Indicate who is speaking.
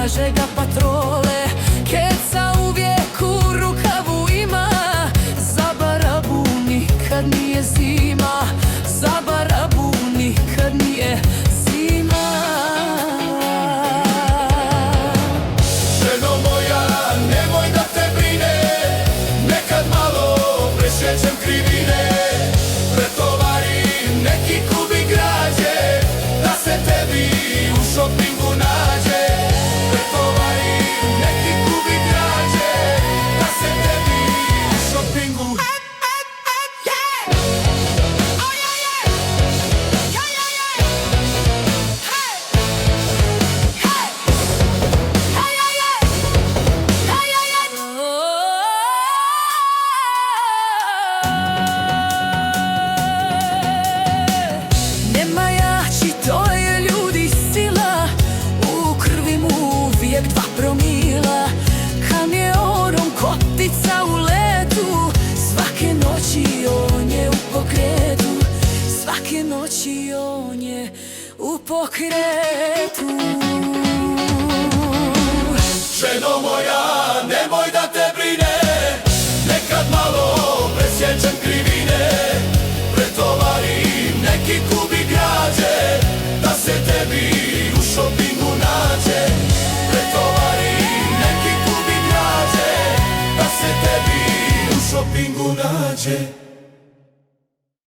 Speaker 1: traže ga patrole. Keca uvijek u rukavu ima, za barabu nikad nije zima, za barabu nikad nije zima.
Speaker 2: Ženo moja, nemoj da te brine, nekad malo prešećem krivine. Pretovarim neki kubik građe, da se tebi u šopingu nađe. Pretovarim neki kubik građe, da se tebi u šopingu.
Speaker 1: Nema jači, to je ljudi sila, u krvi mu uvijek 2 promila. Kamionom kotica u letu, svake noći on je u pokretu, svake noći on je u pokretu.